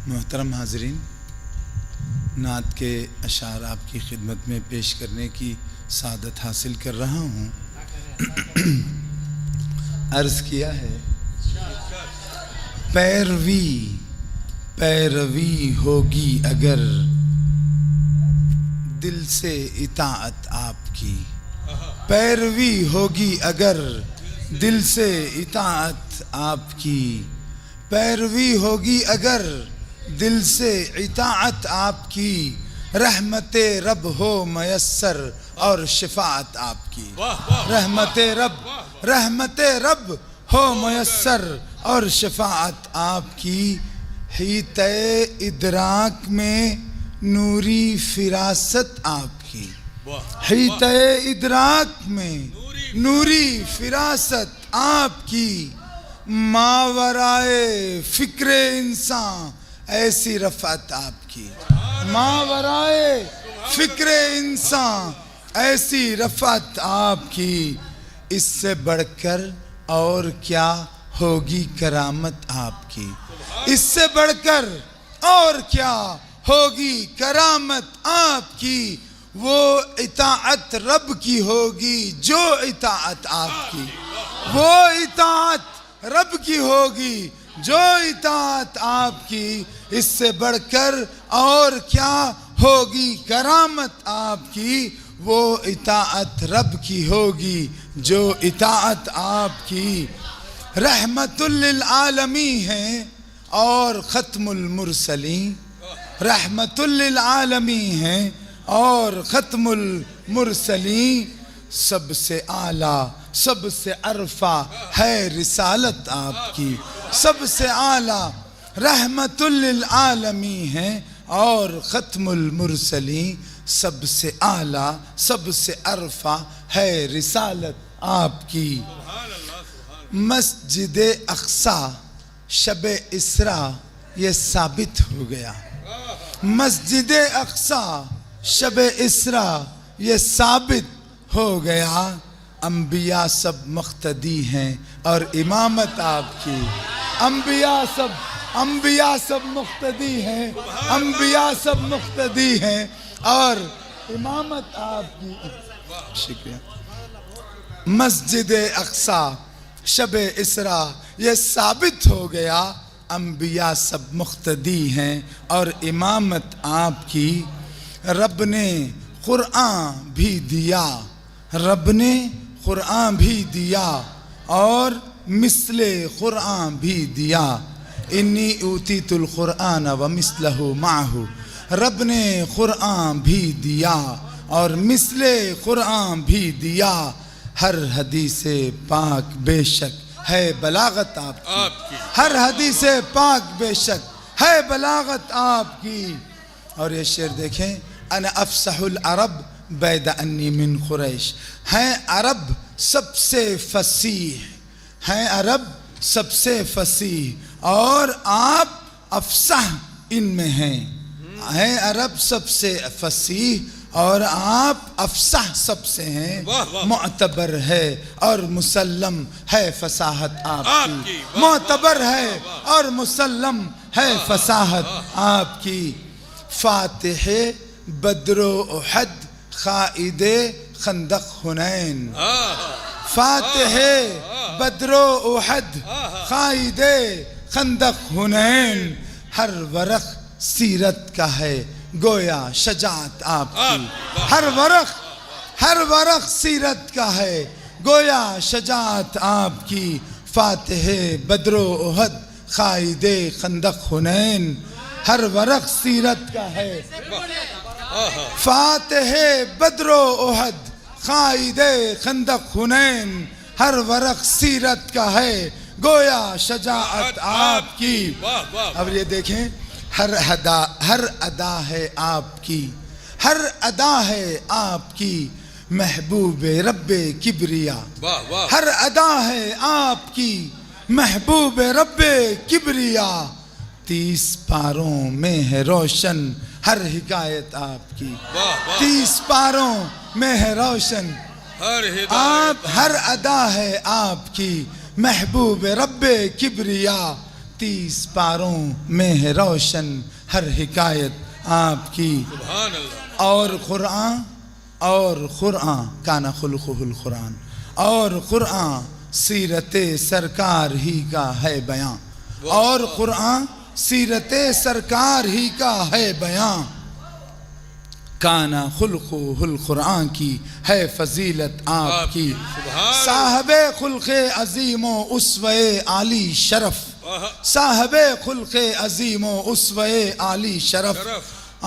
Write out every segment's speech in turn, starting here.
محترم حاضرین، نعت کے اشعار آپ کی خدمت میں پیش کرنے کی سعادت حاصل کر رہا ہوں۔ عرض کیا ہے، پیروی ہوگی اگر دل سے اطاعت آپ کی، پیروی ہوگی اگر دل سے اطاعت آپ کی، پیروی ہوگی اگر دل سے اطاعت آپ کی، رحمت رب ہو میسر اور شفاعت آپ کی، رحمت رب ہو میسر اور شفاعت آپ کی، حیطِ ادراک میں نوری فراست آپ کی، حیطِ ادراک میں نوری فراست آپ کی، ماورائے فکر انسان ایسی رفعت آپ کی، ماورائے فکر انسان ایسی رفعت آپ کی، اس سے بڑھ کر اور کیا ہوگی کرامت آپ کی، اس سے بڑھ کر اور کیا ہوگی کرامت آپ کی، وہ اطاعت رب کی ہوگی جو اطاعت آپ کی، وہ اطاعت رب کی ہوگی جو اطاعت آپ کی، اس سے بڑھ کر اور کیا ہوگی کرامت آپ کی، وہ اطاعت رب کی ہوگی جو اطاعت آپ کی، رحمت للعالمین ہیں اور ختم المرسلین، رحمت للعالمین ہیں اور ختم المرسلین، سب سے اعلیٰ سب سے عرفہ ہے رسالت آپ کی، سب سے اعلیٰ رحمت للعالمین ہیں اور ختم المرسلین، سب سے اعلیٰ سب سے عرفہ ہے رسالت آپ کی، مسجد اقصی شب اسراء یہ ثابت ہو گیا، مسجد اقصی شب اسراء یہ ثابت ہو گیا، انبیاء سب مقتدی ہیں اور امامت آپ کی، انبیاء سب مقتدی ہیں، انبیاء سب مقتدی ہیں اور امامت آپ کی، شکریہ، مسجد اقصی شب اسراء یہ ثابت ہو گیا، انبیاء سب مقتدی ہیں اور امامت آپ کی، رب نے قرآن بھی دیا، رب نے قرآن بھی دیا اور مثل قرآن بھی دیا، انی اوتیت القرآن ومثلہ معہ، رب نے قرآن بھی دیا اور مثل قرآن بھی دیا، ہر حدیث پاک بے شک ہے بلاغت آپ کی، ہر حدیث پاک بے شک ہے بلاغت آپ کی، اور یہ شعر دیکھیں، انا افصح العرب بعد انی من قریش، ہیں عرب سب سے فصیح، ہیں عرب سب سے فصیح اور آپ افصح ان میں ہیں عرب سب سے فصیح اور آپ افصح سب سے ہیں، معتبر ہے اور مسلم ہے فصاحت آپ کی، معتبر ہے اور مسلم ہے فصاحت آپ کی، فاتح بدر و احد قائد خندق حنین، فاتح بدر و احد قائد خندق حنین، ہر ورق سیرت کا ہے گویا شجاعت آپ کی، ہر ورق سیرت کا ہے گویا شجاعت آپ کی، فاتح بدر و احد قائد خندق حنین، ہر ورق سیرت کا ہے، فاتح بدر و احد قائد خندق حنین، ہر ورق سیرت کا ہے گویا شجاعت آپ کی، اب یہ دیکھیں، ہر ادا ہے آپ کی، ہر ادا ہے آپ کی، محبوب رب کبریا، ہر ادا ہے آپ کی، محبوب رب کبریا، 30 پاروں میں ہے روشن ہر حکایت آپ کی، 30 پاروں میں ہے روشن آپ، ہر ادا ہے آپ کی، محبوب رب کبریا، 30 پاروں میں ہے روشن ہر حکایت آپ کی. سبحان اللہ. اور قرآن کانا خلقہ القرآن، اور قرآن سیرت سرکار ہی کا ہے بیان، اور قرآن سیرت سرکار ہی کا ہے بیان. کانا خلقہ القرآن کی ہے فضیلت آپ کی. صاحب خلق عظیم و اسوہ عالی شرف، صاحب خلق عظیم و اسوہ عالی شرف.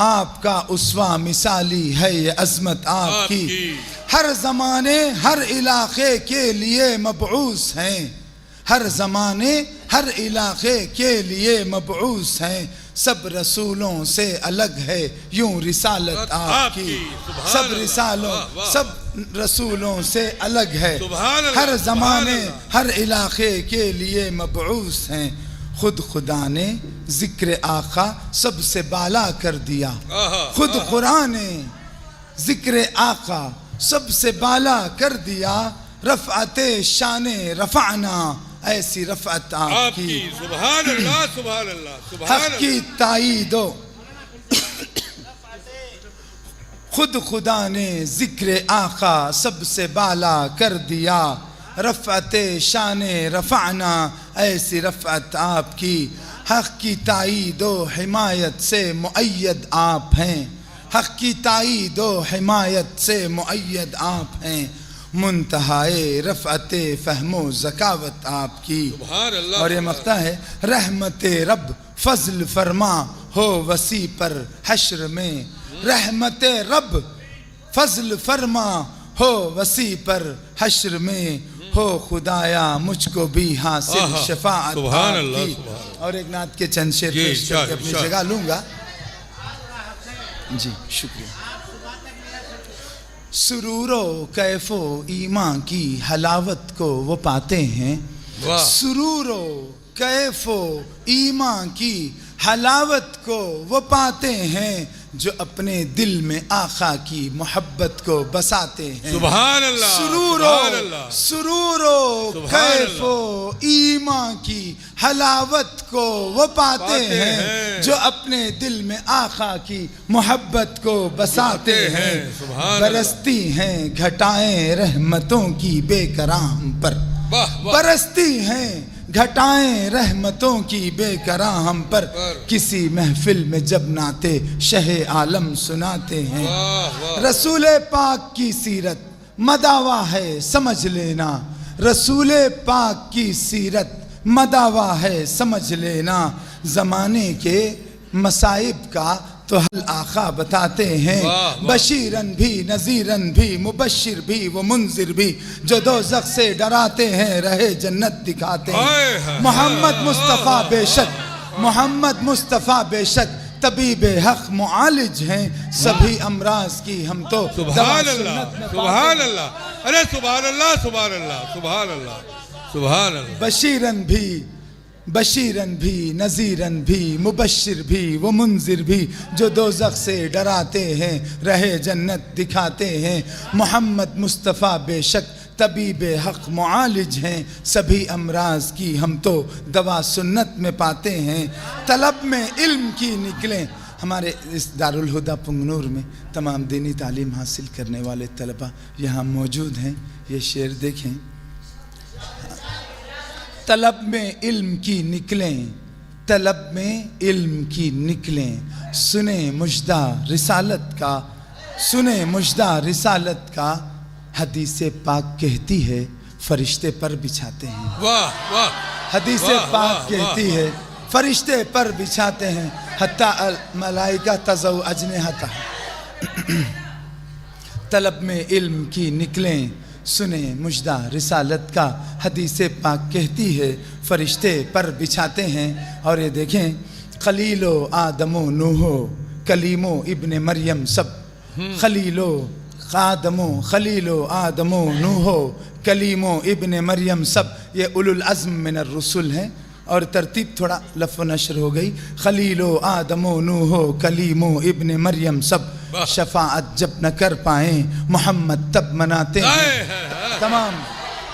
آپ کا اسوہ مثالی ہے یہ عظمت آپ کی. ہر زمانے ہر علاقے کے لیے مبعوث ہیں، ہر زمانے ہر علاقے کے لیے مبعوث ہیں. سب رسولوں سے الگ ہے یوں رسالت آپ کی. سب رسولوں سے الگ ہے، ہر زمانے ہر علاقے کے لیے مبعوث ہیں. خود خدا نے ذکر آقا سب سے بالا کر دیا، خود قرآن نے ذکر آقا سب سے بالا کر دیا. رفعت شان رفعنا ایسی رفعت آپ کی. سبحان اللہ سبحان اللہ سبحان حق اللہ. کی تائید و خود خدا نے ذکر آقا سب سے بالا کر دیا. رفعت شان رفعنا ایسی رفعت آپ کی. حق کی تائید و حمایت سے مؤید آپ ہیں، حق کی تائید و حمایت سے مؤید آپ ہیں. منتہائے رفعت فہم و ذکاوت آپ کی. سبحان اللہ. اور یہ مقطع ہے رحمت رب فضل فرما ہو وسیع پر حشر میں. رحمت رب فضل فرما ہو وسیع پر حشر میں. ہو خدایا مجھ کو بھی حاصل شفاعت آپ کی. اور ایک نعت کے چند شعر پیش کر کے اپنی جگہ لوں گا. جی شکریہ. سرور و کیف و ایمان کی حلاوت کو وہ پاتے ہیں، سرور و کیف و ایمان کی حلاوت کو وہ پاتے ہیں. جو اپنے دل میں آقا کی محبت کو بساتے ہیں. سبحان اللہ. سرور و کیف و ایمان کی حلاوت کو وہ پاتے ہیں. جو اپنے دل میں آقا کی محبت کو بساتے ہیں. برستی ہیں گھٹائیں رحمتوں کی بے کرام پر، برستی ہیں گھٹائیں رحمتوں کی بے کرام پر. کسی محفل میں جب نعت شہ عالم سناتے ہیں. رسول پاک کی سیرت مداوا ہے سمجھ لینا، رسول پاک کی سیرت مداوا ہے سمجھ لینا. زمانے کے مصائب کا تو حل آقا بتاتے ہیں. بشیرن بھی نذیرن بھی مبشر بھی وہ منذر بھی. جو دوزخ سے ڈراتے ہیں رہے جنت دکھاتے ہیں. محمد مصطفیٰ بے شک، محمد مصطفیٰ بے شک طبیب حق معالج ہیں. سبھی امراض کی ہم تو سبحان اللہ سبحان اللہ. ارے سبحان اللہ سبحان اللہ سبحان اللہ سبحان اللہ. بشیرن بھی نذیرن بھی مبشر بھی وہ منذر بھی. جو دوزخ سے ڈراتے ہیں رہے جنت دکھاتے ہیں. محمد مصطفیٰ بے شک طبیب حق معالج ہیں. سبھی امراض کی ہم تو دوا سنت میں پاتے ہیں. طلب میں علم کی نکلیں. ہمارے اس دارالہدیٰ پنگنور میں تمام دینی تعلیم حاصل کرنے والے طلبہ یہاں موجود ہیں. یہ شعر دیکھیں. طلب میں علم کی نکلیں، طلب میں علم کی نکلیں. سنیں مجدہ رسالت کا، سنیں مجدہ رسالت کا. حدیث پاک کہتی ہے فرشتے پر بچھاتے ہیں. واہ واہ. حدیث پاک کہتی ہے فرشتے پر بچھاتے ہیں. حتی الملائکہ تضع اجنحتہا. طلب میں علم کی نکلیں، سنیں مجدہ رسالت کا. حدیث پاک کہتی ہے فرشتے پر بچھاتے ہیں. اور یہ دیکھیں خلیل و آدم و نوح و کلیم و ابن مریم سب. خلیل و آدم و نوح و کلیم و ابن مریم سب. یہ اولو العزم من الرسل ہیں. اور ترتیب تھوڑا لف و نشر ہو گئی. خلیل و آدم و نوح و کلیم و ابن مریم سب. شفاعت جب نہ کر پائیں محمد تب مناتے ہیں.